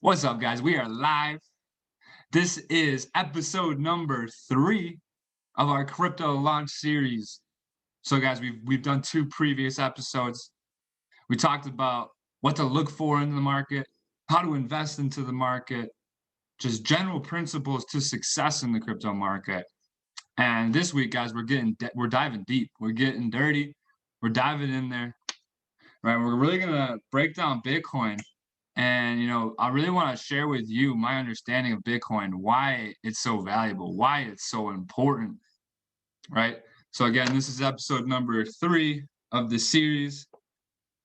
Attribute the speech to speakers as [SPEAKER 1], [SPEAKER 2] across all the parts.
[SPEAKER 1] What's up, guys? We are live. This is episode number 3 of our crypto launch series. So, guys, we've done 2 previous episodes. We talked about what to look for in the market, how to invest into the market, just general principles to success in the crypto market. And this week, guys, we're diving deep. We're getting dirty. We're diving in there. Right? We're really gonna break down Bitcoin. And, I really want to share with you my understanding of Bitcoin, why it's so valuable, why it's so important, right? So again, this is episode number 3 of the series.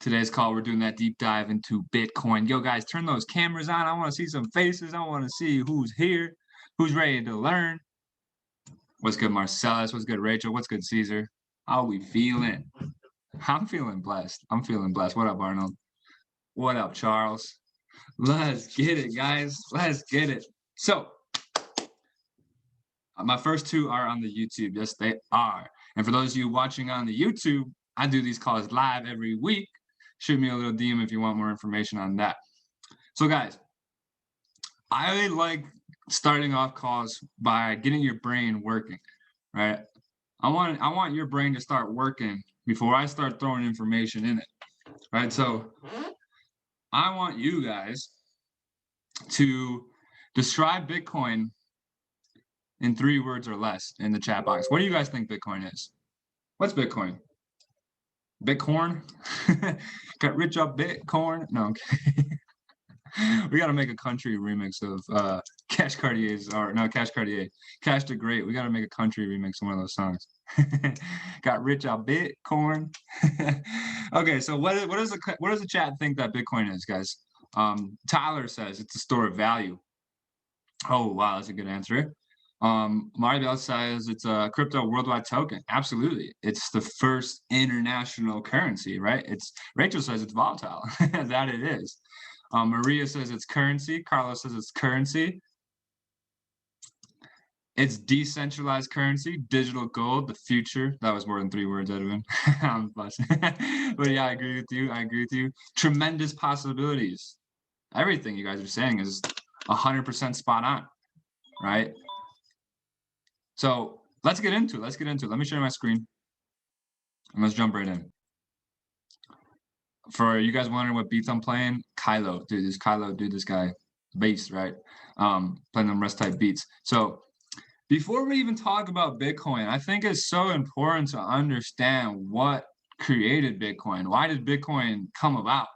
[SPEAKER 1] Today's call, we're doing that deep dive into Bitcoin. Yo, guys, turn those cameras on. I want to see some faces. I want to see who's here, who's ready to learn. What's good, Marcellus? What's good, Rachel? What's good, Caesar? How are we feeling? I'm feeling blessed. What up, Arnold? What up, Charles? Let's get it, guys. Let's get it. So, my first 2 are on the YouTube. Yes, they are. And for those of you watching on the YouTube, I do these calls live every week. Shoot me a little DM if you want more information on that. So, guys, I like starting off calls by getting your brain working, right? I want your brain to start working before I start throwing information in it, right? So, I want you guys to describe Bitcoin in 3 words or less in the chat box. What do you guys think Bitcoin is? What's Bitcoin? Bitcorn? Got rich off Bitcoin? No, okay. We got to make a country remix of Cash Cartier's, or no, Cash Cartier. Cash the Great. We got to make a country remix of one of those songs. Got rich off Bitcoin. Okay, so what does the chat think that Bitcoin is, guys? Tyler says it's a store of value. Oh, wow, that's a good answer. Maribel says it's a crypto worldwide token. Absolutely. It's the first international currency, right? Rachel says it's volatile. That it is. Maria says it's currency. Carlos says it's currency. It's decentralized currency, digital gold, the future. That was more than 3 words, Edwin. I'm blessed. But yeah, I agree with you. Tremendous possibilities. Everything you guys are saying is 100% spot on, right? So let's get into it. Let me share my screen and let's jump right in. For you guys wondering what beats I'm playing, Kylo, dude, this guy, bass, right? Playing them rest type beats. So before we even talk about Bitcoin, I think it's so important to understand what created Bitcoin. Why did Bitcoin come about?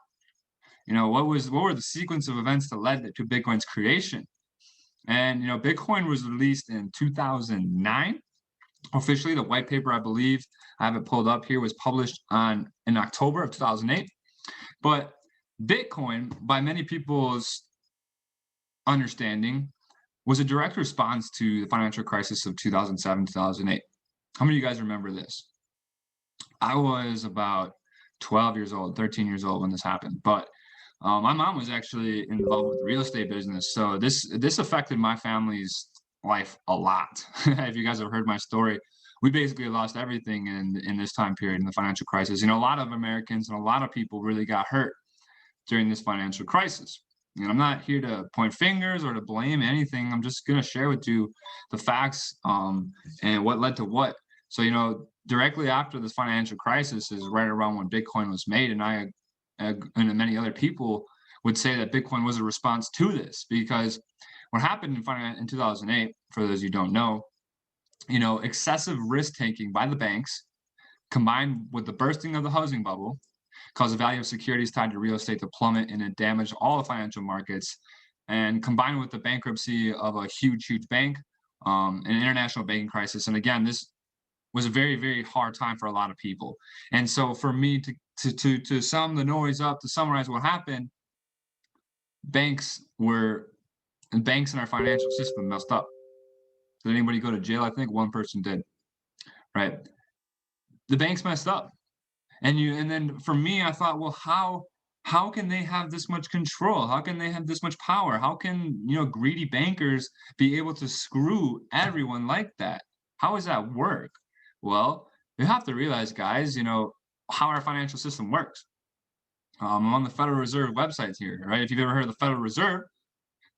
[SPEAKER 1] What were the sequence of events that led to Bitcoin's creation? And Bitcoin was released in 2009. Officially, the white paper, I believe, I have it pulled up here, was published in October of 2008. But Bitcoin, by many people's understanding, was a direct response to the financial crisis of 2007, 2008. How many of you guys remember this? I was about 12 years old, 13 years old when this happened. But my mom was actually involved with the real estate business. So this affected my family's life a lot. If you guys have heard my story, we basically lost everything in this time period in the financial crisis. A lot of Americans and a lot of people really got hurt during this financial crisis. And I'm not here to point fingers or to blame anything. I'm just going to share with you the facts and what led to what. So, directly after this financial crisis is right around when Bitcoin was made. And I and many other people would say that Bitcoin was a response to this, because what happened in 2008, for those you don't know, excessive risk taking by the banks combined with the bursting of the housing bubble caused the value of securities tied to real estate to plummet, and it damaged all the financial markets. And combined with the bankruptcy of a huge bank, an international banking crisis. And again, this was a very, very hard time for a lot of people. And so for me to sum the noise up, to summarize what happened, banks in our financial system messed up. Did anybody go to jail? I think one person did, right? The banks messed up. And then for me, I thought, well, how can they have this much control? How can they have this much power? How can, greedy bankers be able to screw everyone like that? How does that work? Well, you have to realize, guys, how our financial system works. I'm on the Federal Reserve website here, right? If you've ever heard of the Federal Reserve,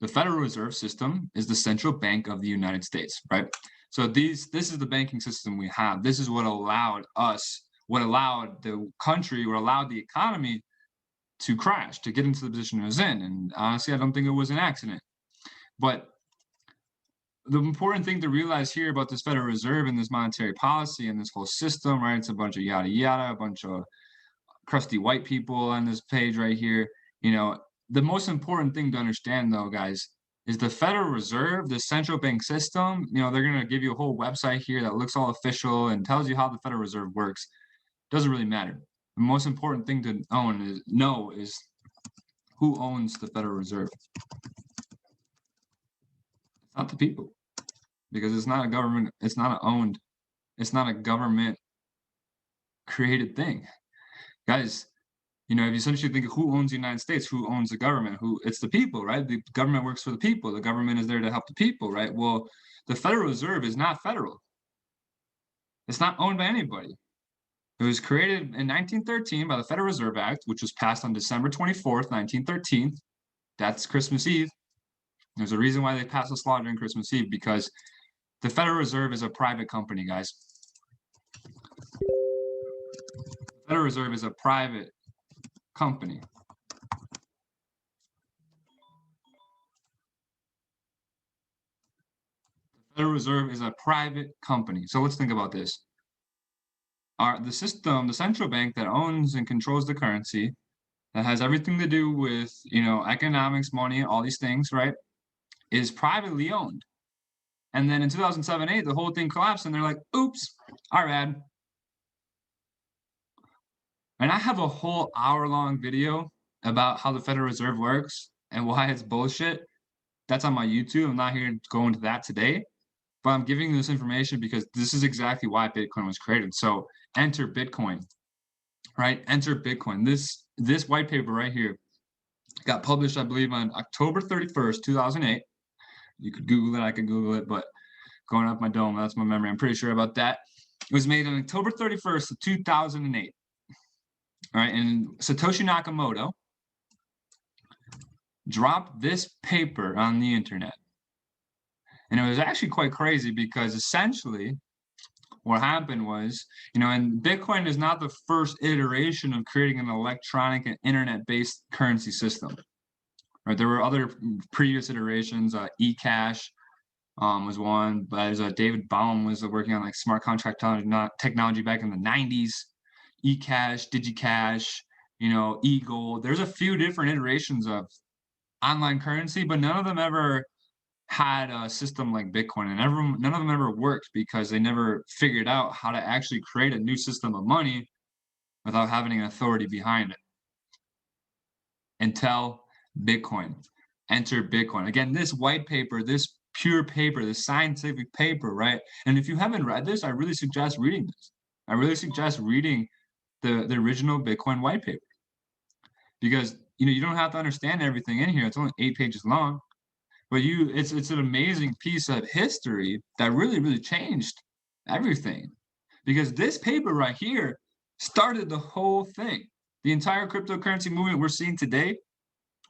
[SPEAKER 1] The Federal Reserve System is the central bank of the United States, right? So this is the banking system we have. This is what allowed us, what allowed the country, what allowed the economy to crash, to get into the position it was in. And honestly, I don't think it was an accident. But the important thing to realize here about this Federal Reserve and this monetary policy and this whole system, right? It's a bunch of yada yada, a bunch of crusty white people on this page right here. You know, the most important thing to understand, though, guys, is the Federal Reserve, the central bank system. You know, they're going to give you a whole website here that looks all official and tells you how the Federal Reserve works. Doesn't really matter. The most important thing to know is who owns the Federal Reserve. It's not the people, because it's not a government. It's not owned. It's not a government created thing, guys. You know, if you essentially think of who owns the United States, who owns the government, it's the people, right? The government works for the people. The government is there to help the people, right? Well, the Federal Reserve is not federal. It's not owned by anybody. It was created in 1913 by the Federal Reserve Act, which was passed on December 24th, 1913. That's Christmas Eve. There's a reason why they passed this law during Christmas Eve, because the Federal Reserve is a private company, guys. The Federal Reserve is a private company. The Federal Reserve is a private company. So let's think about this. The system, the central bank that owns and controls the currency, that has everything to do with, you know, economics, money, all these things, right, is privately owned. And then in 2007-8, the whole thing collapsed, and they're like, oops, our bad. And I have a whole hour-long video about how the Federal Reserve works and why it's bullshit. That's on my YouTube. I'm not here to go into that today, but I'm giving you this information because this is exactly why Bitcoin was created. So enter Bitcoin, right? Enter Bitcoin. This white paper right here got published, I believe, on October 31st, 2008. You could Google it. I could Google it, but going off my dome, that's my memory. I'm pretty sure about that. It was made on October 31st of 2008. All right, and Satoshi Nakamoto dropped this paper on the internet. And it was actually quite crazy because essentially what happened was, you know, and Bitcoin is not the first iteration of creating an electronic and internet-based currency system. Right, there were other previous iterations. eCash was one, but as David Baum was working on like smart contract technology back in the 90s. eCash, DigiCash, you know, eGold. There's a few different iterations of online currency, but none of them ever had a system like Bitcoin, and none of them ever worked because they never figured out how to actually create a new system of money without having an authority behind it. Until Bitcoin. Enter Bitcoin. Again, this white paper, this pure paper, this scientific paper, right? And if you haven't read this, I really suggest reading this. I really suggest reading the original Bitcoin white paper, because you know you don't have to understand everything in here. It's only 8 pages long, but it's an amazing piece of history that really changed everything, because this paper right here started the whole thing. The entire cryptocurrency movement we're seeing today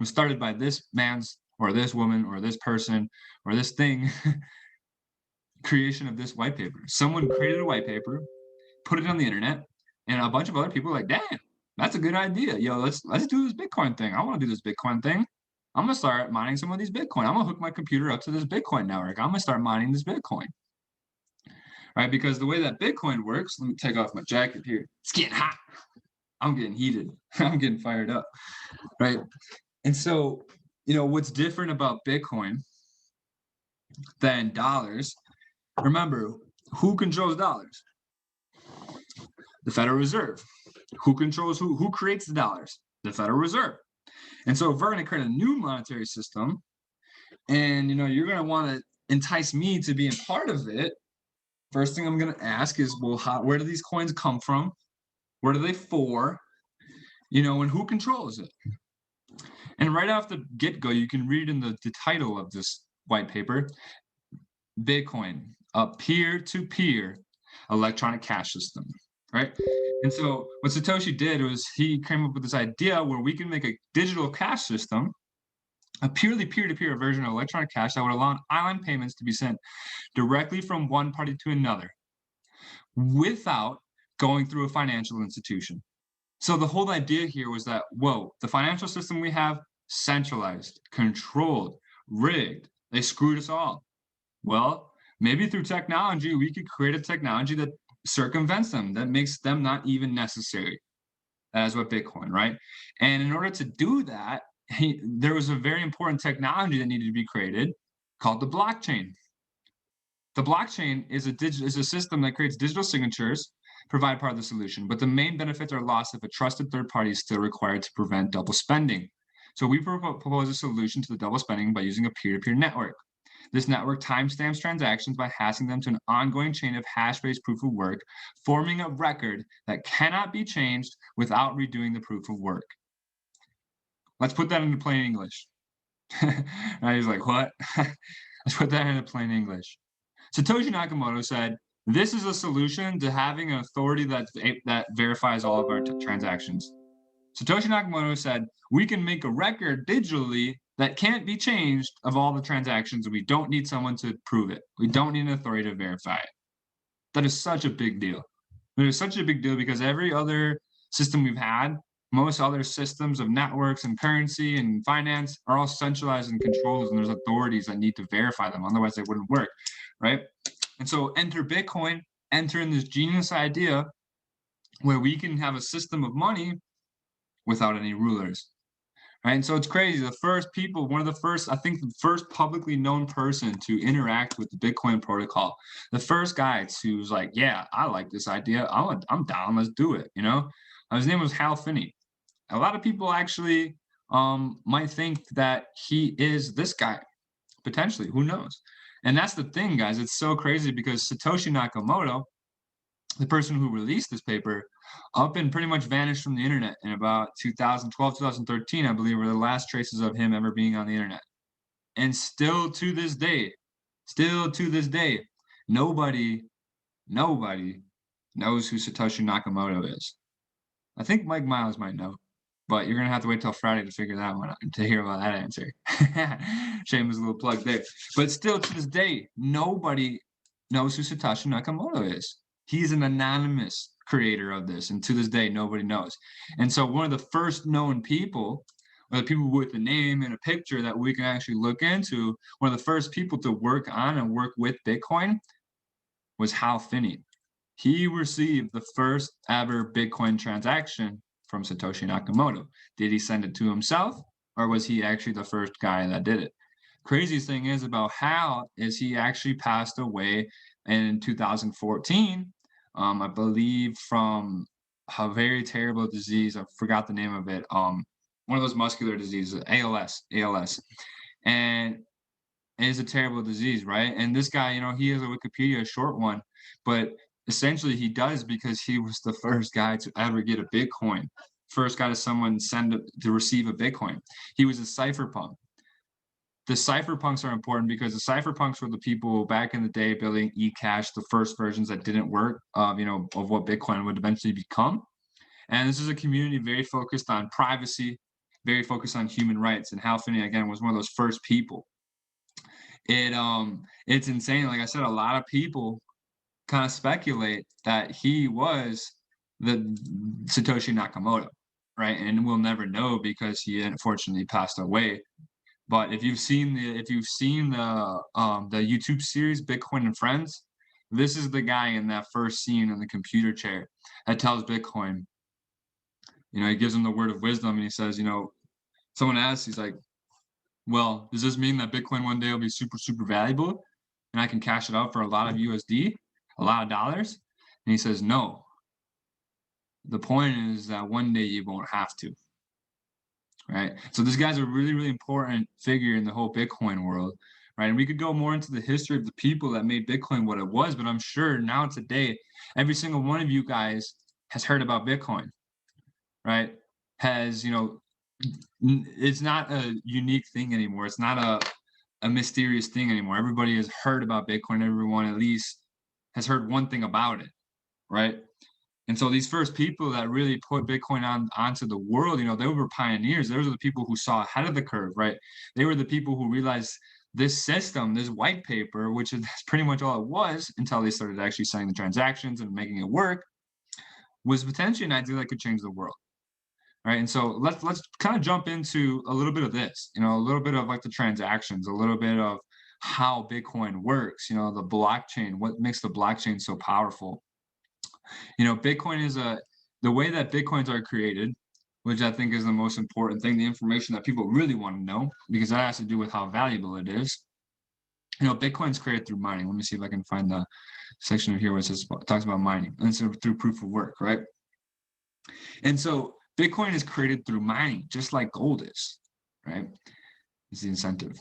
[SPEAKER 1] was started by this man's or this woman or this person or this thing creation of this white paper. Someone created a white paper, put it on the internet, and a bunch of other people were like, damn, that's a good idea. Yo, let's do this Bitcoin thing. I want to do this Bitcoin thing. I'm gonna start mining some of these Bitcoin. I'm gonna hook my computer up to this Bitcoin network. I'm gonna start mining this Bitcoin. Right? Because the way that Bitcoin works, let me take off my jacket here. It's getting hot. I'm getting heated. I'm getting fired up. Right? And so, you know, what's different about Bitcoin than dollars? Remember, who controls dollars? The Federal Reserve. Who controls who creates the dollars? The Federal Reserve. And so if we're going to create a new monetary system, and you know you're going to want to entice me to be a part of it, first thing I'm going to ask is, well, where do these coins come from? What are they for? You know, and who controls it? And right off the get-go, you can read in the title of this white paper, Bitcoin, a peer-to-peer electronic cash system, right? And so what Satoshi did was he came up with this idea where we can make a digital cash system a purely peer-to-peer version of electronic cash that would allow online payments to be sent directly from one party to another without going through a financial institution. So the whole idea here was that, whoa, the financial system we have, centralized, controlled, rigged. They screwed us all. Well, maybe through technology, we could create a technology that circumvents them, that makes them not even necessary. That is what Bitcoin, right? And in order to do that, there was a very important technology that needed to be created called the blockchain. The blockchain is a system that creates digital signatures, provide part of the solution, but the main benefits are lost if a trusted third party is still required to prevent double spending. So we propose a solution to the double spending by using a peer-to-peer network. This network timestamps transactions by hashing them to an ongoing chain of hash-based proof of work, forming a record that cannot be changed without redoing the proof of work. Let's put that into plain English. And he's like, what? Let's put that into plain English. Satoshi Nakamoto said, this is a solution to having an authority that verifies all of our transactions. Satoshi Nakamoto said, we can make a record digitally that can't be changed of all the transactions, and we don't need someone to prove it. We don't need an authority to verify it. That is such a big deal. It is such a big deal because every other system we've had, most other systems of networks and currency and finance are all centralized and controlled, and there's authorities that need to verify them. Otherwise, they wouldn't work, right? And so enter Bitcoin, enter in this genius idea where we can have a system of money without any rulers, right? And so it's crazy. The first people, one of the first, I think the first publicly known person to interact with the Bitcoin protocol, the first guy who's like, yeah, I like this idea. I'm down. Let's do it. His name was Hal Finney. A lot of people actually might think that he is this guy, potentially. Who knows? And that's the thing, guys. It's so crazy because Satoshi Nakamoto, the person who released this paper, up and pretty much vanished from the internet in about 2012, 2013, I believe, were the last traces of him ever being on the internet. And still to this day, nobody knows who Satoshi Nakamoto is. I think Mike Miles might know, but you're gonna have to wait till Friday to figure that one out, to hear about that answer. Shameless little plug there. But still to this day, nobody knows who Satoshi Nakamoto is. He's an anonymous creator of this, and to this day, nobody knows. And so one of the first known people, or the people with a name and a picture that we can actually look into, one of the first people to work on and work with Bitcoin was Hal Finney. He received the first ever Bitcoin transaction from Satoshi Nakamoto. Did he send it to himself, or was he actually the first guy that did it? Craziest thing is about Hal is he actually passed away in 2014, I believe, from a very terrible disease. I forgot the name of it. One of those muscular diseases, ALS. And it is a terrible disease, right? And this guy, he has a Wikipedia short one, but essentially he does because he was the first guy to ever get a Bitcoin. First guy to receive a Bitcoin. He was a cypherpunk. The cypherpunks are important because the cypherpunks were the people back in the day building eCash, the first versions that didn't work of what Bitcoin would eventually become. And this is a community very focused on privacy, very focused on human rights. And Hal Finney, again, was one of those first people. It's insane. Like I said, a lot of people kind of speculate that he was the Satoshi Nakamoto, right? And we'll never know because he unfortunately passed away. But if you've seen the YouTube series Bitcoin and Friends, this is the guy in that first scene in the computer chair that tells Bitcoin, he gives him the word of wisdom, and he says, someone asks, he's like, well, does this mean that Bitcoin one day will be super, super valuable and I can cash it out for a lot of USD, a lot of dollars? And he says, no. The point is that one day you won't have to. Right. So this guy's a really, really important figure in the whole Bitcoin world. Right. And we could go more into the history of the people that made Bitcoin what it was, but I'm sure now today, every single one of you guys has heard about Bitcoin. Right. It's not a unique thing anymore. It's not a mysterious thing anymore. Everybody has heard about Bitcoin. Everyone at least has heard one thing about it. Right. And so these first people that really put Bitcoin onto the world, they were pioneers. Those are the people who saw ahead of the curve, right? They were the people who realized this system, this white paper, which is pretty much all it was until they started actually signing the transactions and making it work, was potentially an idea that could change the world. Right. And so let's kind of jump into a little bit of this, a little bit of like the transactions, a little bit of how Bitcoin works, the blockchain, what makes the blockchain so powerful. Bitcoin is the way that Bitcoins are created, which I think is the most important thing, the information that people really want to know, because that has to do with how valuable it is. Bitcoin's created through mining. Let me see if I can find the section of here where it talks about mining, and so through proof of work, right? And so Bitcoin is created through mining, just like gold is, right? It's the incentive.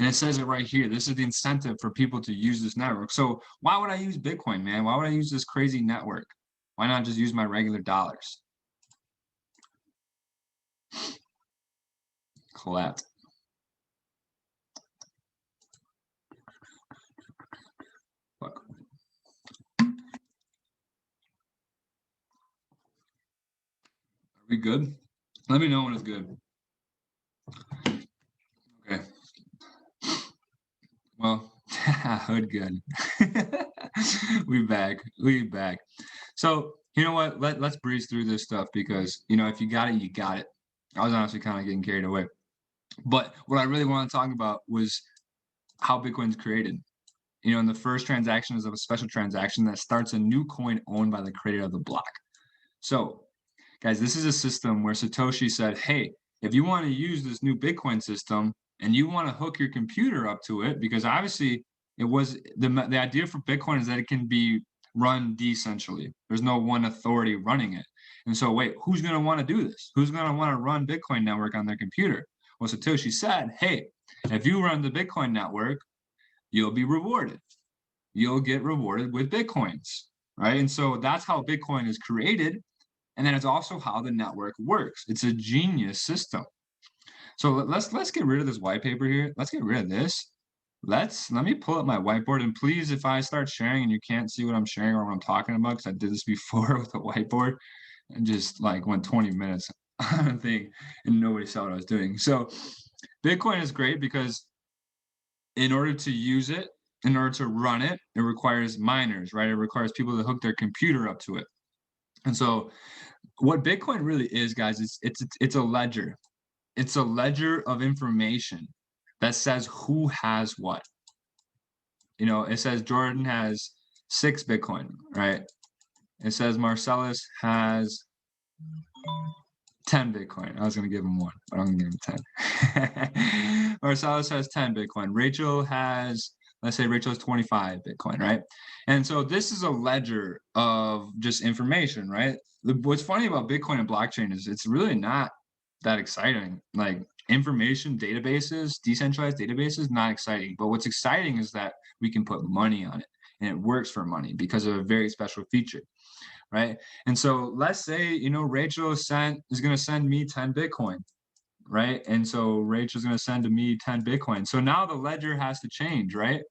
[SPEAKER 1] And it says it right here. This is the incentive for people to use this network. So why would I use Bitcoin, man? Why would I use this crazy network? Why not just use my regular dollars? Collapse. Fuck. Are we good? Let me know when it's good. Okay. Well, hood good. We back. So you know what? Let's breeze through this stuff because if you got it, you got it. I was honestly kind of getting carried away. But what I really want to talk about was how Bitcoin's created. And the first transaction is of a special transaction that starts a new coin owned by the creator of the block. So, guys, this is a system where Satoshi said, hey, if you want to use this new Bitcoin system and you want to hook your computer up to it, because obviously it was the idea for Bitcoin is that it can be run decentrally. There's no one authority running it. And so, wait, who's going to want to do this? Who's going to want to run Bitcoin network on their computer? Well, Satoshi said, hey, if you run the Bitcoin network, you'll be rewarded. You'll get rewarded with Bitcoins, right? And so that's how Bitcoin is created. And then it's also how the network works. It's a genius system. So let's get rid of this white paper here. Let's get rid of this. Let me pull up my whiteboard, and please, if I start sharing and you can't see what I'm sharing or what I'm talking about, because I did this before with a whiteboard and just like went 20 minutes on a thing and nobody saw what I was doing. So Bitcoin is great because in order to use it, in order to run it, it requires miners, right? It requires people to hook their computer up to it. And so what Bitcoin really is, guys, it's a ledger. It's a ledger of information that says who has what. It says Jordan has 6 Bitcoin, right? It says Marcellus has 10 Bitcoin. I was going to give him 1, but I'm going to give him 10. Marcellus has 10 Bitcoin. Rachel has, let's say Rachel has 25 Bitcoin, right? And so this is a ledger of just information, right? What's funny about Bitcoin and blockchain is it's really not that exciting. Like information databases, decentralized databases, not exciting. But what's exciting is that we can put money on it and it works for money because of a very special feature, right? And so let's say, Rachel is going to send me 10 Bitcoin, right? And so Rachel's going to send to me 10 Bitcoin. So now the ledger has to change, right?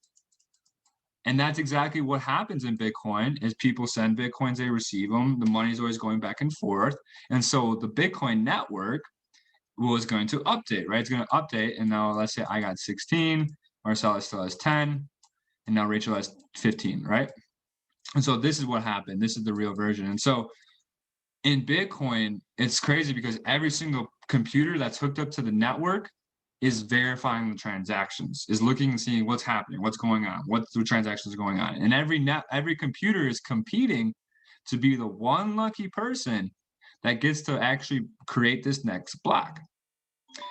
[SPEAKER 1] And that's exactly what happens in Bitcoin is people send Bitcoins, they receive them. The money's always going back and forth. And so the Bitcoin network was going to update, right? It's going to update. And now let's say I got 16, Marcella still has 10, and now Rachel has 15, right? And so this is what happened. This is the real version. And so in Bitcoin, it's crazy because every single computer that's hooked up to the network is verifying the transactions, is looking and seeing what's happening, what's going on, what the transactions are going on. And every computer is competing to be the one lucky person that gets to actually create this next block.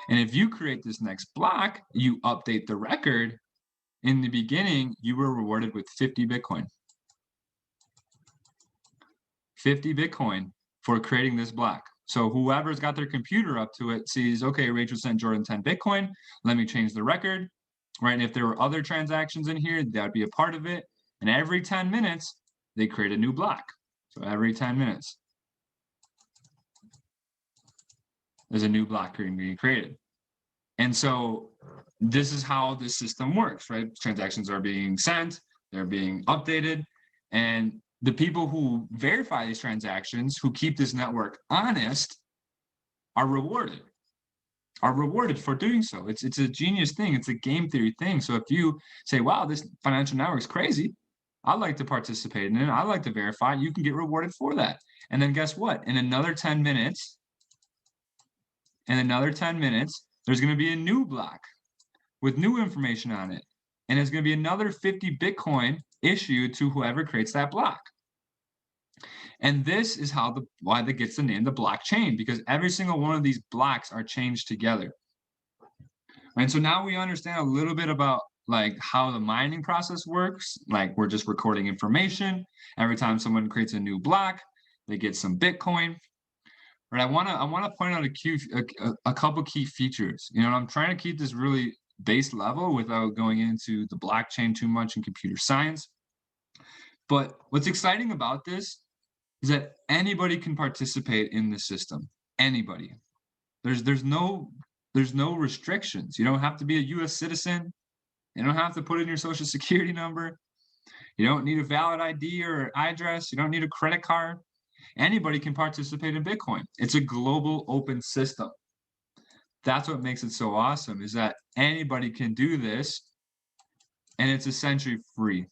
[SPEAKER 1] And if you create this next block, you update the record. In the beginning, you were rewarded with 50 Bitcoin. 50 Bitcoin for creating this block. So whoever's got their computer up to it sees, okay, Rachel sent Jordan 10 Bitcoin. Let me change the record, right? And if there were other transactions in here, that would be a part of it. And every 10 minutes, they create a new block. So every 10 minutes, there's a new block being created. And so this is how this system works, right? Transactions are being sent, they're being updated, and the people who verify these transactions, who keep this network honest, are rewarded for doing so. It's a genius thing. It's a game theory thing. So if you say, wow, this financial network is crazy, I'd like to participate in it, I'd like to verify, you can get rewarded for that. And then guess what? In another 10 minutes, there's going to be a new block with new information on it. And it's going to be another 50 Bitcoin issued to whoever creates that block. And this is why that gets the name the blockchain, because every single one of these blocks are changed together. And so now we understand a little bit about like how the mining process works. Like we're just recording information. Every time someone creates a new block, they get some Bitcoin. Right? I want to point out a couple key features. You know, I'm trying to keep this really base level without going into the blockchain too much in computer science. But what's exciting about this is that anybody can participate in the system. Anybody. There's no restrictions. You don't have to be a US citizen. You don't have to put in your social security number. You don't need a valid ID or address. You don't need a credit card. Anybody can participate in Bitcoin. It's a global open system. That's what makes it so awesome, is that anybody can do this, and it's essentially free,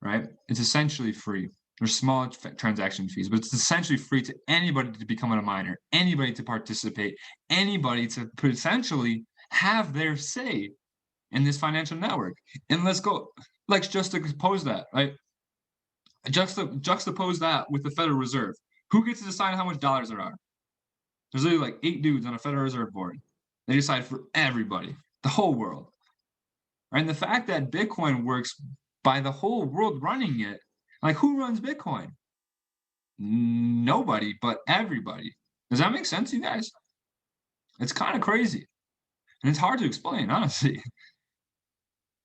[SPEAKER 1] right? It's essentially free. There's small transaction fees, but it's essentially free to anybody to become a miner, anybody to participate, anybody to potentially have their say in this financial network. And let's juxtapose that, right? Juxtapose that with the Federal Reserve. Who gets to decide how much dollars there are? There's literally like 8 dudes on a Federal Reserve board. They decide for everybody, the whole world. Right? And the fact that Bitcoin works by the whole world running it, like who runs Bitcoin? Nobody, but everybody. Does that make sense, you guys? It's kind of crazy. And it's hard to explain, honestly.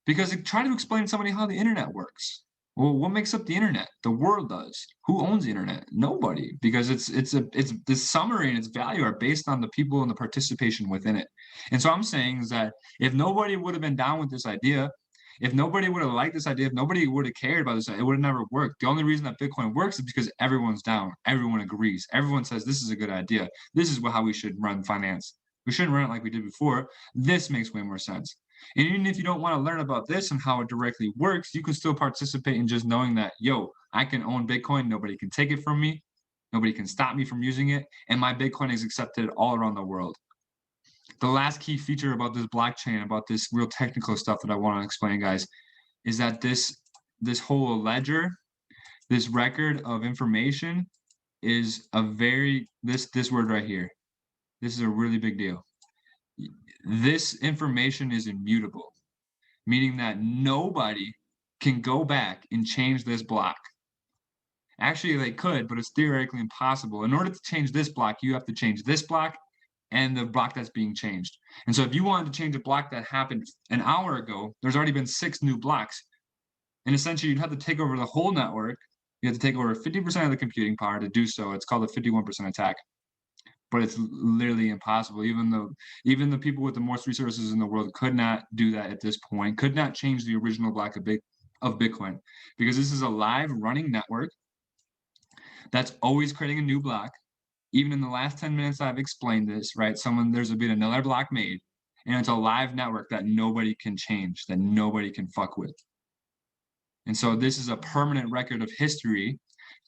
[SPEAKER 1] Because try to explain to somebody how the internet works. Well, what makes up the internet? The world does. Who owns the internet? Nobody, because it's the summary and its value are based on the people and the participation within it. And so I'm saying is that if nobody would have been down with this idea, if nobody would have liked this idea, if nobody would have cared about this, it would have never worked. The only reason that Bitcoin works is because everyone's down. Everyone agrees. Everyone says this is a good idea. This is how we should run finance. We shouldn't run it like we did before. This makes way more sense. And even if you don't want to learn about this and how it directly works, you can still participate in just knowing that, yo, I can own Bitcoin. Nobody can take it from me. Nobody can stop me from using it. And my Bitcoin is accepted all around the world. The last key feature about this blockchain, about this real technical stuff that I want to explain, guys, is that this whole ledger, this record of information is this word right here. This is a really big deal. This information is immutable, meaning that nobody can go back and change this block. Actually, they could, but it's theoretically impossible. In order to change this block, you have to change this block and the block that's being changed. And so if you wanted to change a block that happened an hour ago, there's already been 6 new blocks. And essentially, you'd have to take over the whole network. You have to take over 50% of the computing power to do so. It's called a 51% attack. But it's literally impossible. Even the people with the most resources in the world could not do that at this point, could not change the original block of Bitcoin, because this is a live running network that's always creating a new block. Even in the last 10 minutes I've explained this, right? There's been another block made, and it's a live network that nobody can change, that nobody can fuck with. And so this is a permanent record of history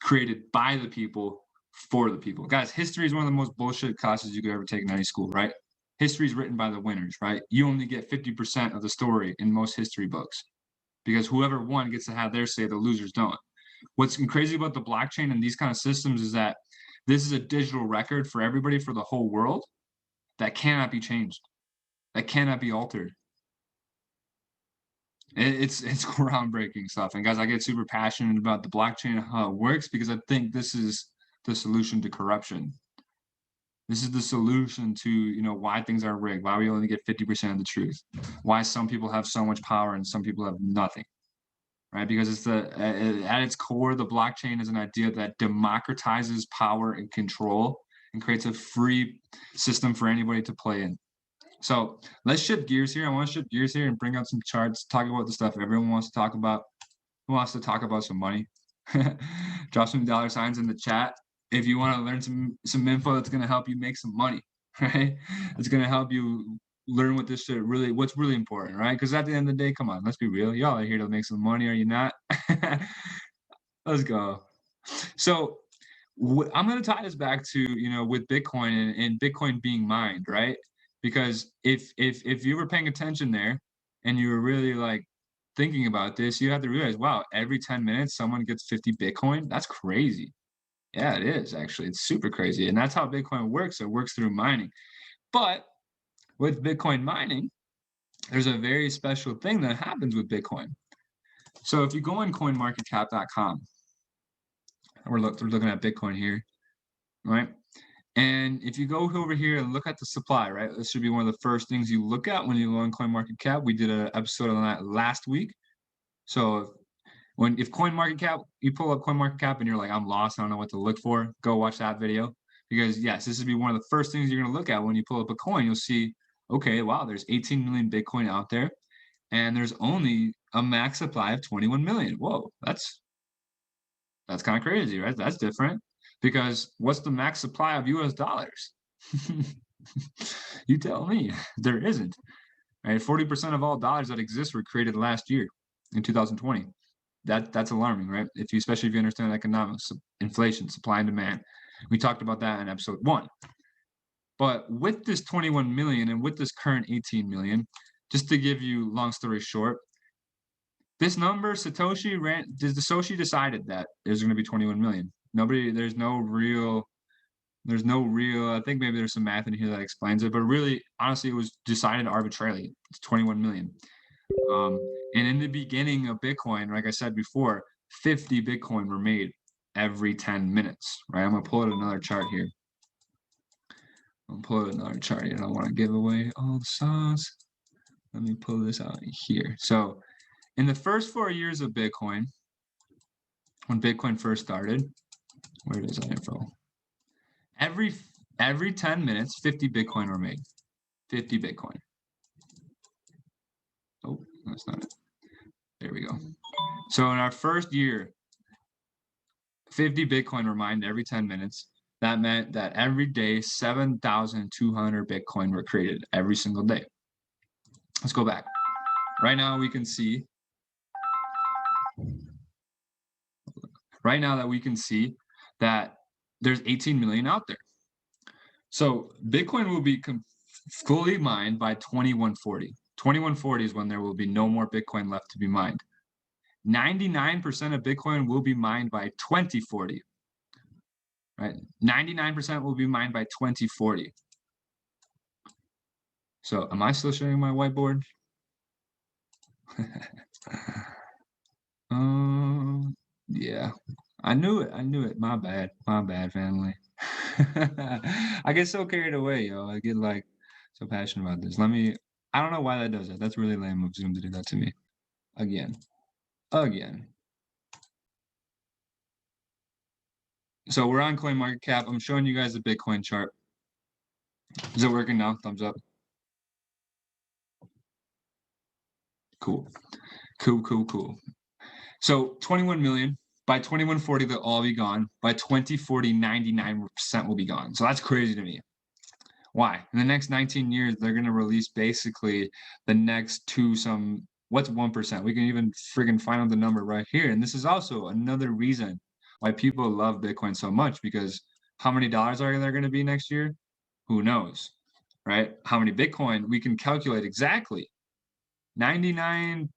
[SPEAKER 1] created by the people for the people. Guys, history is one of the most bullshit classes you could ever take in any school, right? History is written by the winners, right? You only get 50% of the story in most history books, because whoever won gets to have their say, the losers don't. What's crazy about the blockchain and these kind of systems is that this is a digital record for everybody, for the whole world, that cannot be changed, that cannot be altered. It's groundbreaking stuff. And guys, I get super passionate about the blockchain and how it works, because I think this is the solution to corruption. This is the solution to, why things are rigged, why we only get 50% of the truth, why some people have so much power and some people have nothing, right? Because it's at its core, the blockchain is an idea that democratizes power and control and creates a free system for anybody to play in. So let's shift gears here. I want to shift gears here and bring out some charts, talk about the stuff everyone wants to talk about. Who wants to talk about some money? Drop some $signs in the chat if you want to learn some info that's going to help you make some money, right? It's going to help you learn what this shit really, what's really important, right? Because at the end of the day, come on, let's be real. Y'all are here to make some money, are you not? Let's go. So I'm going to tie this back to, you know, with Bitcoin and Bitcoin being mined, right? Because if you were paying attention there and you were really like thinking about this, you have to realize, wow, every 10 minutes someone gets 50 Bitcoin. That's crazy. Yeah, it is actually. It's super crazy. And that's how Bitcoin works. It works through mining. But with Bitcoin mining, there's a very special thing that happens with Bitcoin. So if you go on coinmarketcap.com, we're looking at Bitcoin here, right? And if you go over here and look at the supply, right? This should be one of the first things you look at when you go on CoinMarketCap. We did an episode on that last week. So if CoinMarketCap, you pull up CoinMarketCap and you're like, I'm lost, I don't know what to look for, go watch that video. Because yes, this would be one of the first things you're gonna look at when you pull up a coin. You'll see, okay, wow, there's 18 million Bitcoin out there, and there's only a max supply of 21 million. Whoa, that's kind of crazy, right? That's different. Because what's the max supply of US dollars? You tell me. There isn't. Right? 40% of all dollars that exist were created last year in 2020. That's alarming, right? Especially if you understand economics, inflation, supply and demand. We talked about that in episode 1. But with this 21 million and with this current 18 million, just to give you long story short, this number, Satoshi decided that there's going to be 21 million. There's no real, I think maybe there's some math in here that explains it, but really, honestly, it was decided arbitrarily. It's 21 million. And in the beginning of Bitcoin, like I said before, 50 Bitcoin were made every 10 minutes, right? I'm going to pull out another chart here. I don't want to give away all the sauce. Let me pull this out here. So in the first 4 years of Bitcoin, when Bitcoin first started, where is that info? Every 10 minutes, 50 Bitcoin were made. 50 Bitcoin. Oh, that's not it. There we go. So in our first year, 50 Bitcoin were mined every 10 minutes. That meant that every day, 7,200 Bitcoin were created every single day. Let's go back. Right now we can see that there's 18 million out there. So Bitcoin will be fully mined by 2140. 2140 is when there will be no more Bitcoin left to be mined. 99% of Bitcoin will be mined by 2040. Right? 99% will be mined by 2040. So am I still showing my whiteboard? Yeah. I knew it. My bad, family. I get so carried away, yo. I get like so passionate about this. I don't know why that does that. That's really lame of Zoom to do that to me. Again. So we're on CoinMarketCap. I'm showing you guys the Bitcoin chart. Is it working now? Thumbs up. Cool. So 21 million. By 2140, they'll all be gone. By 2040, 99% will be gone. So that's crazy to me. Why? In the next 19 years, they're going to release basically the next what's 1%? We can even friggin' find out the number right here. And this is also another reason why people love Bitcoin so much, because how many dollars are there going to be next year? Who knows, right? How many Bitcoin? We can calculate exactly. 99%.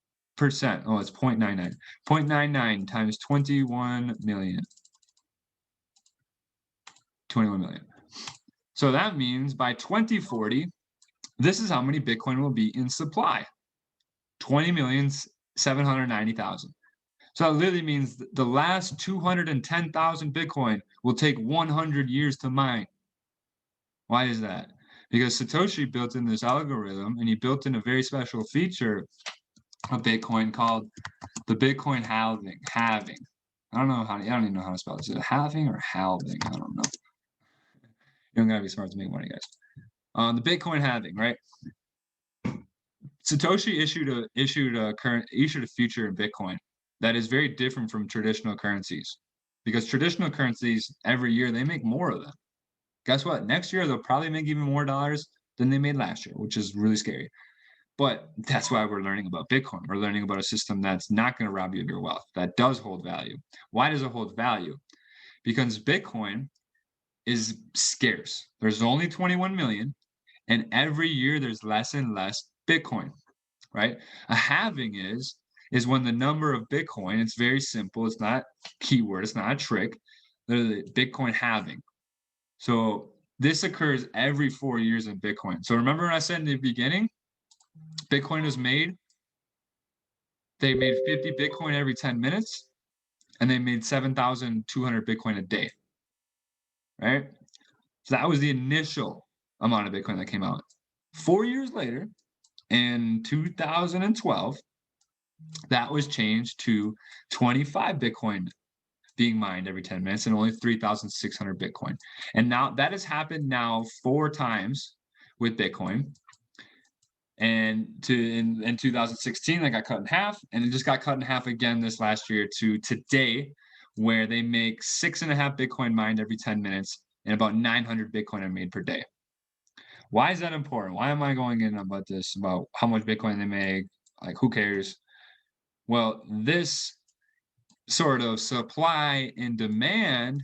[SPEAKER 1] Oh, it's 0.99. 0.99 times 21 million. 21 million. So that means by 2040, this is how many Bitcoin will be in supply. 20,790,000. So that literally means the last 210,000 Bitcoin will take 100 years to mine. Why is that? Because Satoshi built in this algorithm, and he built in a very special feature of Bitcoin called the Bitcoin halving. I don't even know how to spell it. Is it halving or halving? I don't know. You don't gotta be smart to make money, guys. The Bitcoin halving, right? Satoshi issued a future in Bitcoin, that is very different from traditional currencies, because traditional currencies every year they make more of them. Guess what? Next year they'll probably make even more dollars than they made last year, which is really scary. But that's why we're learning about Bitcoin. We're learning about a system that's not going to rob you of your wealth, that does hold value. Why does it hold value? Because Bitcoin is scarce. There's only 21 million, and every year there's less and less Bitcoin, right? A halving is when the number of Bitcoin, it's very simple. It's not keyword, it's not a trick. Literally, Bitcoin halving. So this occurs every 4 years in Bitcoin. So remember when I said in the beginning, Bitcoin was made, they made 50 Bitcoin every 10 minutes, and they made 7,200 Bitcoin a day, right? So that was the initial amount of Bitcoin that came out. 4 years later, in 2012, that was changed to 25 Bitcoin being mined every 10 minutes and only 3,600 Bitcoin. And now that has happened now 4 times with Bitcoin. And in 2016, that got cut in half, and it just got cut in half again this last year to today, where they make 6.5 Bitcoin mined every 10 minutes, and about 900 Bitcoin are made per day. Why is that important? Why am I going in about this, about how much Bitcoin they make? Like, who cares? Well, this sort of supply and demand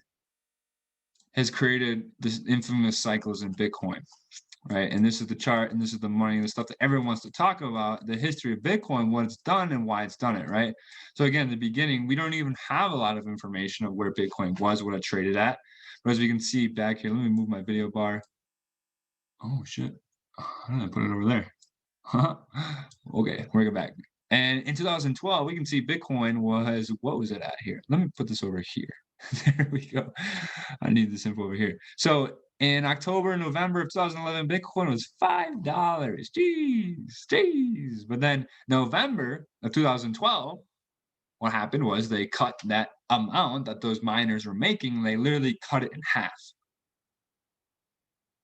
[SPEAKER 1] has created this infamous cycles in Bitcoin, right? And this is the chart, and this is the money, the stuff that everyone wants to talk about, the history of Bitcoin, what it's done and why it's done it, right? So again, in the beginning, we don't even have a lot of information of where Bitcoin was, what it traded at. But as we can see back here, let me move my video bar. Oh, shit. How did I put it over there? Okay, we're back. And in 2012, we can see Bitcoin was, what was it at here? Let me put this over here. There we go. I need this info over here. So in October and November of 2011, Bitcoin was $5. Jeez. But then November of 2012, what happened was they cut that amount that those miners were making, they literally cut it in half.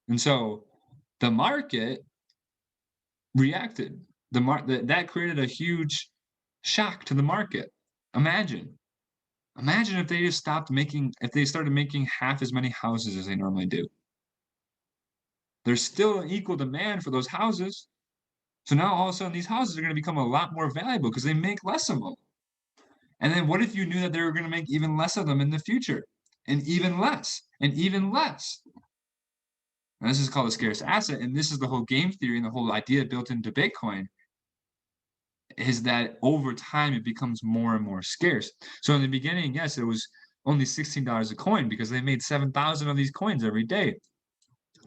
[SPEAKER 1] And so the market reacted. That created a huge shock to the market. Imagine if they just stopped making, if they started making half as many houses as they normally do. There's still an equal demand for those houses. So now all of a sudden these houses are going to become a lot more valuable because they make less of them. And then what if you knew that they were going to make even less of them in the future? And even less, and even less. And this is called a scarce asset. And this is the whole game theory and the whole idea built into Bitcoin, is that over time it becomes more and more scarce. So in the beginning, yes, it was only $16 a coin because they made 7,000 of these coins every day.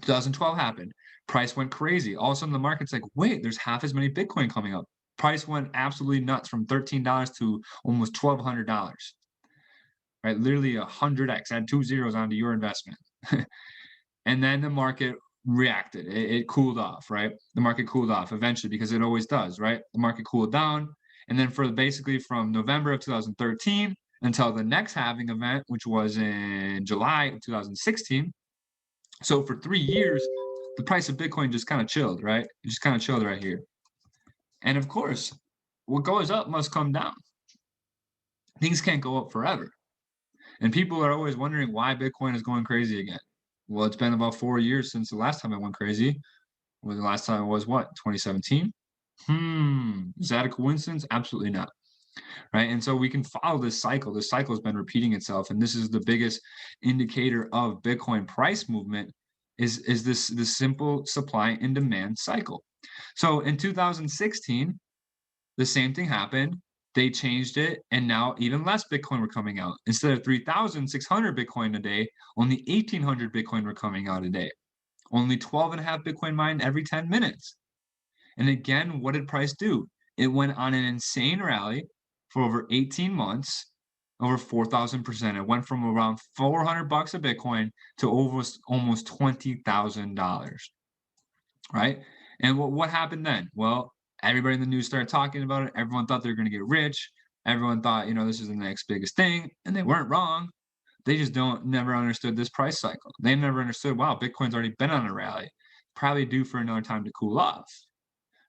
[SPEAKER 1] 2012 happened. Price went crazy. All of a sudden the market's like, wait, there's half as many Bitcoin coming up. Price went absolutely nuts from $13 to almost $1,200. Right? Literally 100x. Add 2 zeros onto your investment. And then the market reacted. It cooled off, right? The market cooled off eventually because it always does, right? The market cooled down. And then for basically from November of 2013 until the next halving event, which was in July of 2016. So for 3 years, the price of Bitcoin just kind of chilled, right? It just kind of chilled right here. And of course, what goes up must come down. Things can't go up forever. And people are always wondering why Bitcoin is going crazy again. Well, it's been about 4 years since the last time it went crazy. Well, the last time it was what, 2017? Is that a coincidence? Absolutely not. Right? And so we can follow this cycle. This cycle has been repeating itself. And this is the biggest indicator of Bitcoin price movement is this simple supply and demand cycle. So in 2016, the same thing happened. They changed it, and now even less Bitcoin were coming out. Instead of 3,600 Bitcoin a day, only 1,800 Bitcoin were coming out a day. Only 12.5 Bitcoin mined every 10 minutes. And again, what did price do? It went on an insane rally for over 18 months, over 4,000%. It went from around $400 a Bitcoin to almost $20,000, right? And what happened then? Well, everybody in the news started talking about it. Everyone thought they were going to get rich. Everyone thought, this is the next biggest thing, and they weren't wrong. They just never understood this price cycle. They never understood, wow, Bitcoin's already been on a rally, probably due for another time to cool off,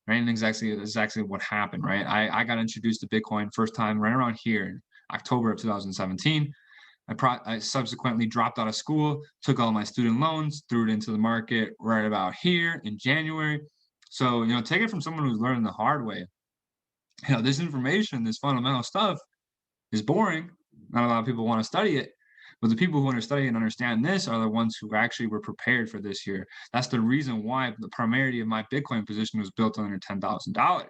[SPEAKER 1] right? And exactly what happened, right? I got introduced to Bitcoin first time right around here in October of 2017. I subsequently dropped out of school, took all my student loans, threw it into the market right about here in January. So, take it from someone who's learning the hard way. This information, this fundamental stuff is boring. Not a lot of people want to study it. But the people who want to study and understand this are the ones who actually were prepared for this year. That's the reason why the primarity of my Bitcoin position was built under $10,000.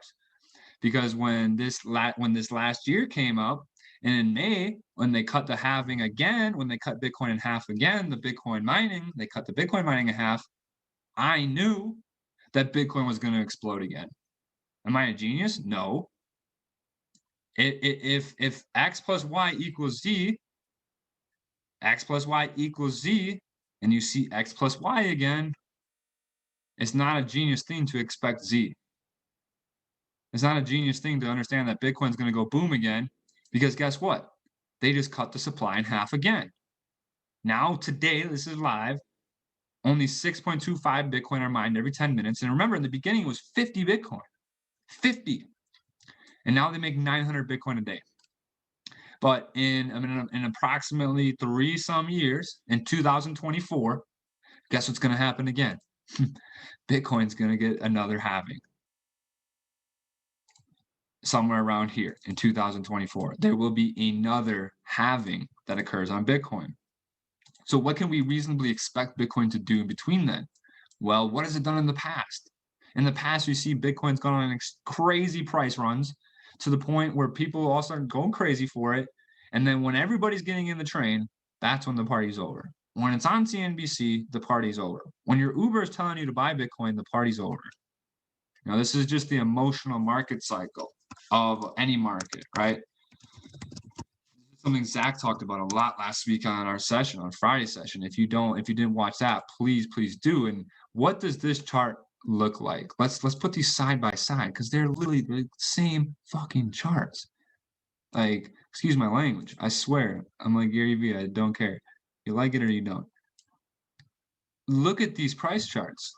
[SPEAKER 1] Because when this last year came up, and in May, when they cut the halving again, when they cut Bitcoin in half again, they cut the Bitcoin mining in half, I knew that Bitcoin was going to explode again. Am I a genius? No. If X plus Y equals Z, X plus Y equals Z, and you see X plus Y again, it's not a genius thing to expect Z. It's not a genius thing to understand that Bitcoin's going to go boom again, because guess what? They just cut the supply in half again. Now, today, this is live, only 6.25 Bitcoin are mined every 10 minutes. And remember, in the beginning, it was 50 Bitcoin. 50. And now they make 900 Bitcoin a day. But in approximately 3 some years, in 2024, guess what's going to happen again? Bitcoin's going to get another halving. Somewhere around here in 2024, there will be another halving that occurs on Bitcoin. So what can we reasonably expect Bitcoin to do in between then? Well, what has it done in the past? In the past, we see Bitcoin's gone on crazy price runs to the point where people all start going crazy for it. And then when everybody's getting in the train, that's when the party's over. When it's on CNBC, the party's over. When your Uber is telling you to buy Bitcoin, the party's over. Now, this is just the emotional market cycle of any market, right? Something Zach talked about a lot last week on our session, on Friday session. If you didn't watch that, please do. And what does this chart look like? Let's put these side by side, because they're literally the same fucking charts. Like, excuse my language. I swear, I'm like Gary Vee. I don't care. You like it or you don't. Look at these price charts.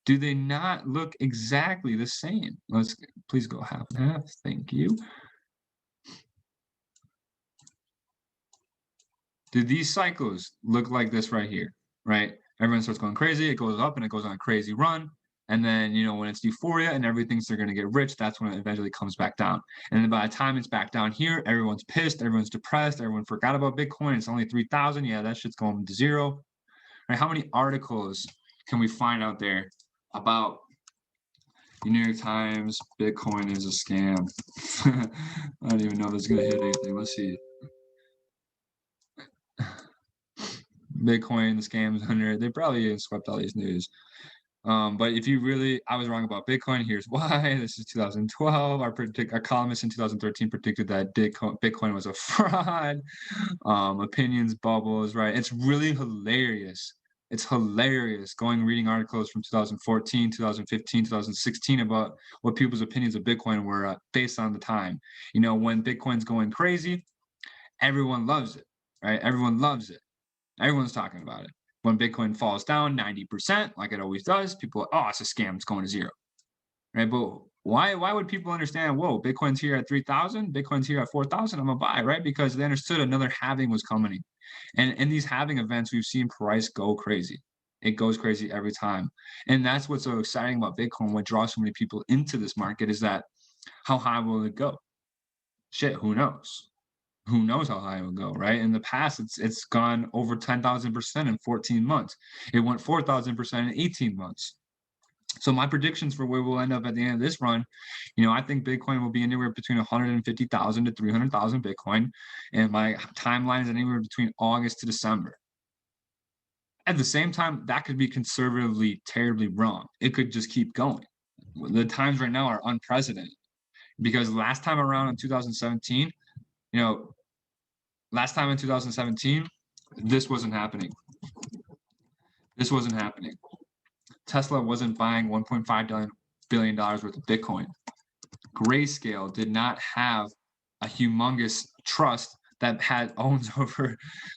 [SPEAKER 1] Do they not look exactly the same? Please go half and half. Thank you. Do these cycles look like this right here, right? Everyone starts going crazy. It goes up and it goes on a crazy run. And then, when it's euphoria and everyone thinks they're going to get rich, that's when it eventually comes back down. And then by the time it's back down here, everyone's pissed. Everyone's depressed. Everyone forgot about Bitcoin. It's only 3,000. Yeah, that shit's going to zero. Right? How many articles can we find out there about the New York Times, Bitcoin is a scam? I don't even know if it's going to hit anything. Let's see. Bitcoin, the scams under it. They probably swept all these news. But if you really, I was wrong about Bitcoin. Here's why. This is 2012. Our columnist in 2013 predicted that Bitcoin was a fraud. Opinions bubbles, right? It's really hilarious. It's hilarious reading articles from 2014, 2015, 2016 about what people's opinions of Bitcoin were based on the time. When Bitcoin's going crazy, everyone loves it, right? Everyone loves it. Everyone's talking about it. When Bitcoin falls down 90%, like it always does, people, it's a scam, it's going to zero. Right? But why would people understand, whoa, Bitcoin's here at 3,000, Bitcoin's here at 4,000, I'm gonna buy, right? Because they understood another halving was coming. And in these halving events, we've seen price go crazy. It goes crazy every time. And that's what's so exciting about Bitcoin. What draws so many people into this market is that how high will it go? Shit, who knows? Who knows how high it will go, right? In the past, it's gone over 10,000% in 14 months. It went 4,000% in 18 months. So my predictions for where we'll end up at the end of this run, I think Bitcoin will be anywhere between 150,000 to 300,000 Bitcoin, and my timeline is anywhere between August to December. At the same time, that could be conservatively terribly wrong. It could just keep going. The times right now are unprecedented, because last time around in 2017, last time in 2017, this wasn't happening. This wasn't happening. Tesla wasn't buying $1.5 billion worth of Bitcoin. Grayscale did not have a humongous trust that owns over,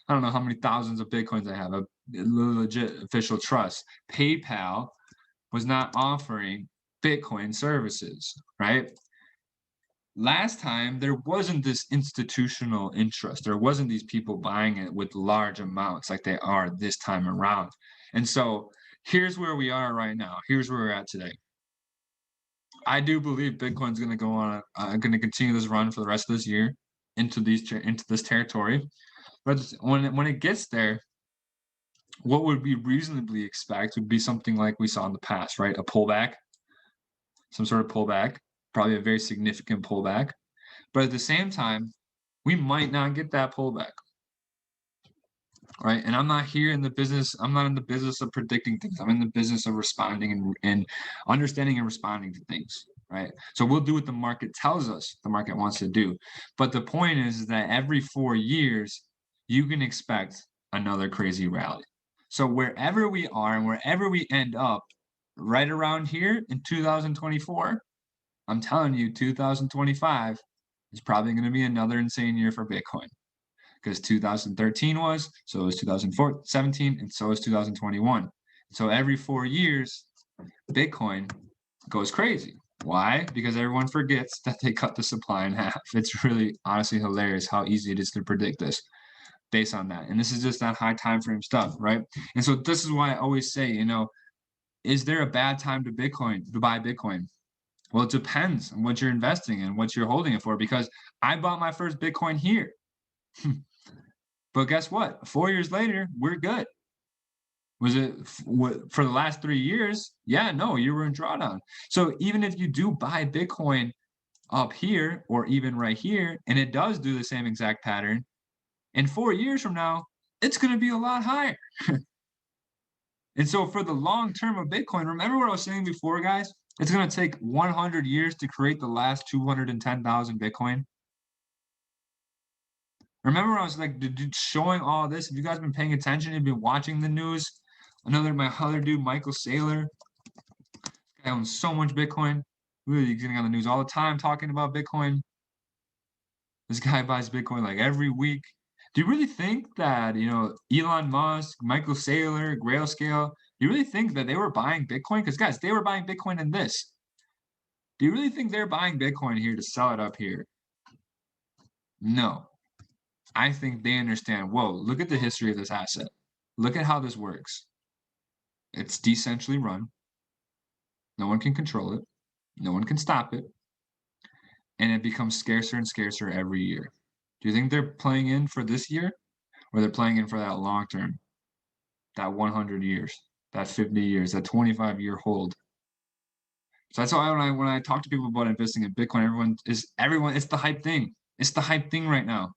[SPEAKER 1] I don't know how many thousands of Bitcoins they have, a legit official trust. PayPal was not offering Bitcoin services, right? Last time, there wasn't this institutional interest. There wasn't these people buying it with large amounts like they are this time around. And so here's where we are right now. Here's where we're at today. I do believe Bitcoin's going to go on, going to continue this run for the rest of this year into this territory. But when it gets there, what would we reasonably expect would be something like we saw in the past, right? A pullback, some sort of pullback, probably a very significant pullback. But at the same time, we might not get that pullback, right? And I'm not in the business of predicting things. I'm in the business of responding and understanding and responding to things, right? So we'll do what the market tells us the market wants to do. But the point is that every 4 years, you can expect another crazy rally. So wherever we are and wherever we end up, right around here in 2024, I'm telling you, 2025 is probably going to be another insane year for Bitcoin, because 2013 was, so was 2017, and so is 2021. So every 4 years, Bitcoin goes crazy. Why? Because everyone forgets that they cut the supply in half. It's really honestly hilarious how easy it is to predict this based on that. And this is just that high time frame stuff, right? And so this is why I always say, is there a bad time to buy Bitcoin? Well, it depends on what you're investing in, what you're holding it for, because I bought my first Bitcoin here. But guess what? 4 years later, we're good. Was it for the last 3 years? Yeah, no, you were in drawdown. So even if you do buy Bitcoin up here or even right here, and it does do the same exact pattern, in 4 years from now, it's going to be a lot higher. And so for the long term of Bitcoin, remember what I was saying before, guys? It's going to take 100 years to create the last 210,000 Bitcoin. Remember when I was like showing all this? If you guys been paying attention, you've been watching the news. My other dude, Michael Saylor, guy owns so much Bitcoin. Really getting on the news all the time talking about Bitcoin. This guy buys Bitcoin like every week. Do you really think that, Elon Musk, Michael Saylor, Grayscale, do you really think that they were buying Bitcoin? Because, guys, they were buying Bitcoin in this. Do you really think they're buying Bitcoin here to sell it up here? No. I think they understand, whoa, look at the history of this asset. Look at how this works. It's decentrally run. No one can control it. No one can stop it. And it becomes scarcer and scarcer every year. Do you think they're playing in for this year? Or they're playing in for that long term? That 100 years, that 50 years, that 25-year hold. So that's why when I talk to people about investing in Bitcoin, it's the hype thing. It's the hype thing right now.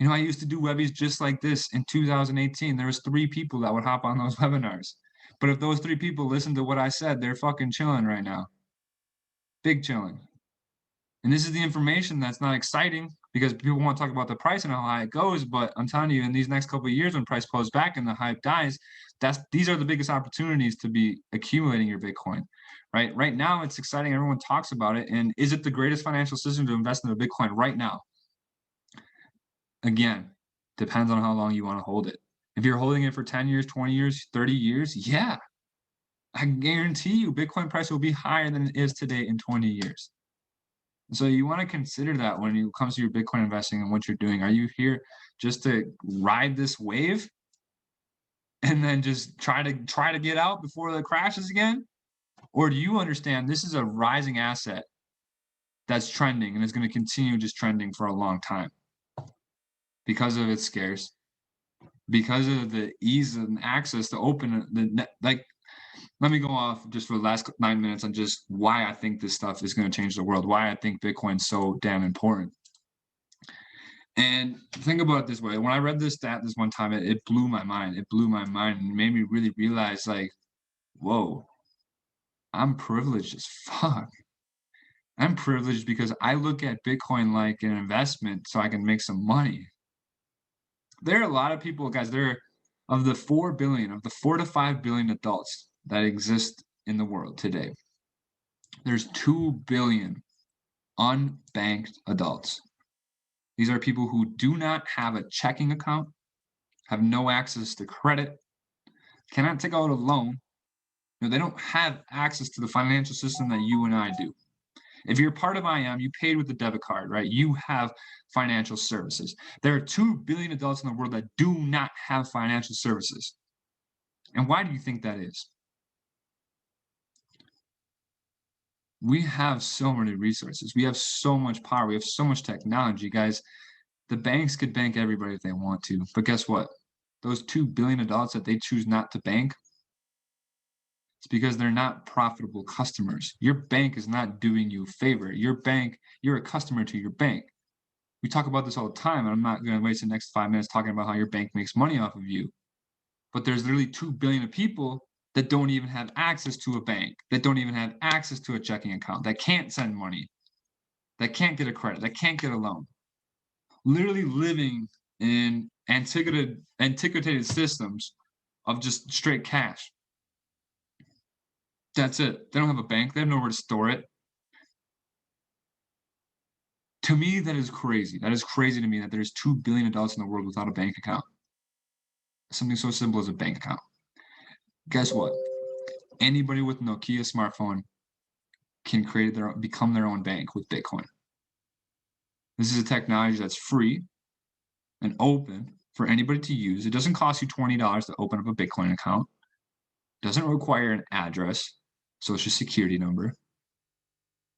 [SPEAKER 1] I used to do webbies just like this in 2018. There was 3 people that would hop on those webinars. But if those 3 people listened to what I said, they're fucking chilling right now. Big chilling. And this is the information that's not exciting, because people want to talk about the price and how high it goes. But I'm telling you, in these next couple of years, when price pulls back and the hype dies, these are the biggest opportunities to be accumulating your Bitcoin, right? Right now, it's exciting. Everyone talks about it. And is it the greatest financial system to invest in a Bitcoin right now? Again, depends on how long you want to hold it. If you're holding it for 10 years, 20 years, 30 years, yeah, I guarantee you Bitcoin price will be higher than it is today in 20 years. So you want to consider that when it comes to your Bitcoin investing and what you're doing. Are you here just to ride this wave and then just try to get out before it crashes again? Or do you understand this is a rising asset that's trending and is going to continue just trending for a long time because of its scarce, because of the ease and access to open let me go off just for the last 9 minutes on just why I think this stuff is going to change the world, why I think Bitcoin's so damn important. And think about it this way. When I read this stat this one time, it blew my mind. It blew my mind and made me really realize, like, whoa, I'm privileged as fuck. I'm privileged because I look at Bitcoin like an investment so I can make some money. There are a lot of people, guys, of the 4 to 5 billion adults that exist in the world today, there's 2 billion unbanked adults. These are people who do not have a checking account, have no access to credit, cannot take out a loan, They don't have access to the financial system that you and I do. If you're part of IM, you paid with a debit card, right? You have financial services. There are 2 billion adults in the world that do not have financial services. And why do you think that is? We have so many resources. We have so much power. We have so much technology, guys. The banks could bank everybody if they want to. But guess what? Those 2 billion adults that they choose not to bank, it's because they're not profitable customers. Your bank is not doing you a favor. Your bank, you're a customer to your bank. We talk about this all the time, and I'm not going to waste the next 5 minutes talking about how your bank makes money off of you. But there's literally 2 billion of people that don't even have access to a bank, that don't even have access to a checking account, that can't send money, that can't get a credit, that can't get a loan. Literally living in antiquated systems of just straight cash. That's it. They don't have a bank. They have nowhere to store it. To me, that is crazy. That is crazy to me that there's 2 billion adults in the world without a bank account. Something so simple as a bank account. Guess what? Anybody with a Nokia smartphone can become their own bank with Bitcoin. This is a technology that's free and open for anybody to use. It doesn't cost you $20 to open up a Bitcoin account. It doesn't require an address, social security number.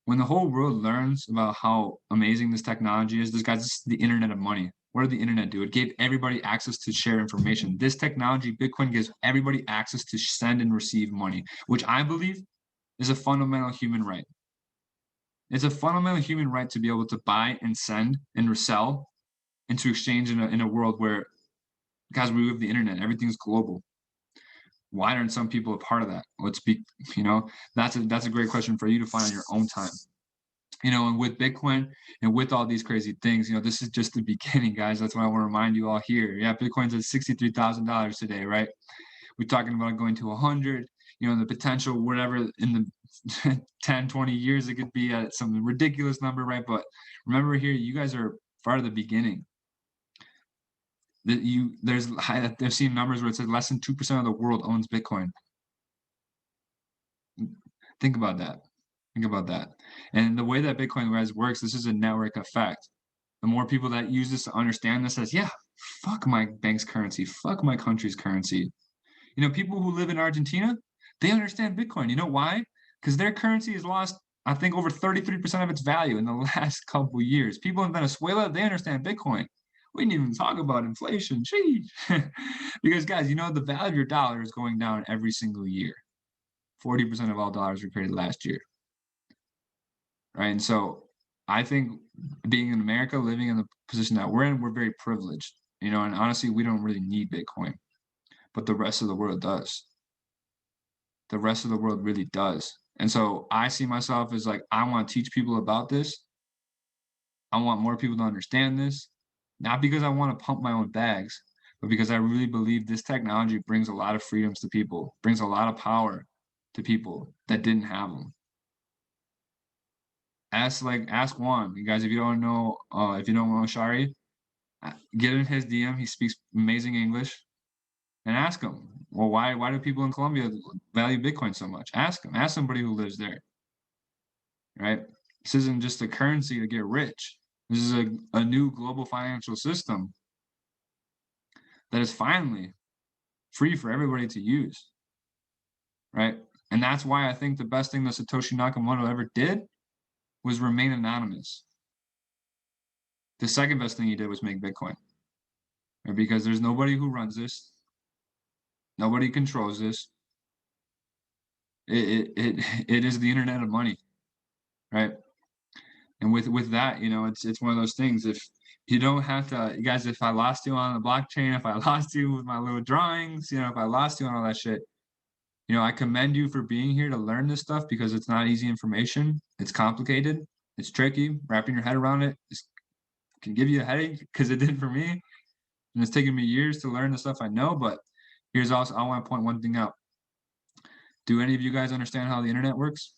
[SPEAKER 1] When the whole world learns about how amazing this technology is, this is the internet of money. What did the internet do? It gave everybody access to share information. This technology, Bitcoin, gives everybody access to send and receive money, which I believe is a fundamental human right. It's a fundamental human right to be able to buy and send and resell and to exchange in a world where, guys, we have the internet, everything's global. Why aren't some people a part of that? That's a great question for you to find on your own time. And with Bitcoin and with all these crazy things, this is just the beginning, guys. That's why I want to remind you all here. Yeah, Bitcoin's at $63,000 today, right? We're talking about going to 100, the potential, whatever, in the 10, 20 years, it could be at some ridiculous number, right? But remember here, you guys are part of the beginning. I've seen numbers where it says less than 2% of the world owns Bitcoin. Think about that. Think about that. And the way that Bitcoin works, this is a network effect. The more people that use this to understand this as, yeah, fuck my bank's currency, fuck my country's currency. People who live in Argentina, they understand Bitcoin. You know why? Because their currency has lost, I think, over 33% of its value in the last couple of years. People in Venezuela, they understand Bitcoin. We didn't even talk about inflation. Jeez. Because, guys, the value of your dollar is going down every single year. 40% of all dollars were created last year. Right? And so I think being in America, living in the position that we're in, we're very privileged. And honestly, we don't really need Bitcoin. But the rest of the world does. The rest of the world really does. And so I see myself as I want to teach people about this. I want more people to understand this. Not because I want to pump my own bags, but because I really believe this technology brings a lot of freedoms to people, brings a lot of power to people that didn't have them. Ask Juan, you guys, if you don't know Shari, get in his DM. He speaks amazing English, and ask him, well, why do people in Colombia value Bitcoin so much? Ask him. Ask somebody who lives there. Right? This isn't just a currency to get rich. This is a new global financial system that is finally free for everybody to use. Right? And that's why I think the best thing that Satoshi Nakamoto ever did was remain anonymous. The second best thing he did was make Bitcoin. Right? Because there's nobody who runs this. Nobody controls this. It is the internet of money. Right? And with that, it's one of those things. If you don't have to, you guys, if I lost you on the blockchain, if I lost you with my little drawings, if I lost you on all that shit, I commend you for being here to learn this stuff because it's not easy information. It's complicated. It's tricky. Wrapping your head around it can give you a headache because it did for me. And it's taken me years to learn the stuff I know. But I want to point one thing out. Do any of you guys understand how the internet works?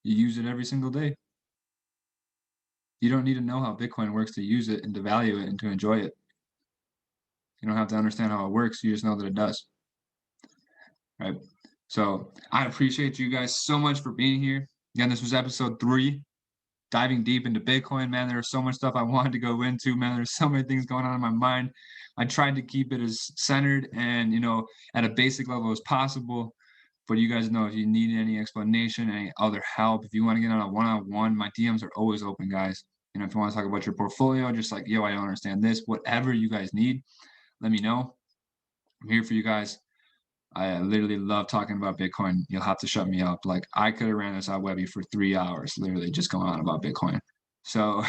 [SPEAKER 1] You use it every single day. You don't need to know how Bitcoin works to use it and to value it and to enjoy it. You don't have to understand how it works. You just know that it does. right? So I appreciate you guys so much for being here. Again, this was episode 3, diving deep into Bitcoin. Man, there was so much stuff I wanted to go into. Man, there's so many things going on in my mind. I tried to keep it as centered and, at a basic level as possible. But you guys know if you need any explanation, any other help, if you want to get on a one-on-one, my DMs are always open, guys. If you want to talk about your portfolio, just like, yo, I don't understand this, whatever you guys need, let me know. I'm here for you guys. I literally love talking about Bitcoin. You'll have to shut me up. Like, I could have ran this out Webby for 3 hours, literally just going on about Bitcoin. So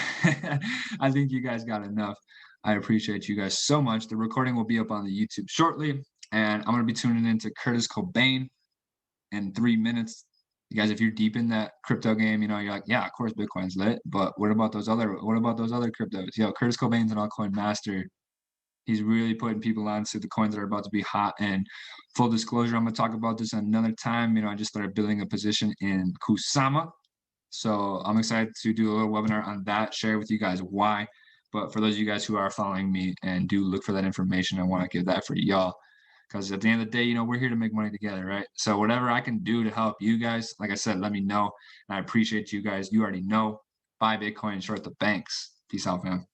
[SPEAKER 1] I think you guys got enough. I appreciate you guys so much. The recording will be up on the YouTube shortly, and I'm going to be tuning into Curtis Cobain in 3 minutes. You guys, if you're deep in that crypto game, you're like, yeah, of course Bitcoin's lit, but what about those other cryptos? Yo, Curtis Cobain's an altcoin master. He's really putting people onto the coins that are about to be hot. And full disclosure, I'm going to talk about this another time. I just started building a position in Kusama. So I'm excited to do a little webinar on that, share with you guys why. But for those of you guys who are following me and do look for that information, I want to give that for y'all. Because at the end of the day, we're here to make money together, right? So whatever I can do to help you guys, like I said, let me know. And I appreciate you guys. You already know. Buy Bitcoin, short the banks. Peace out, fam.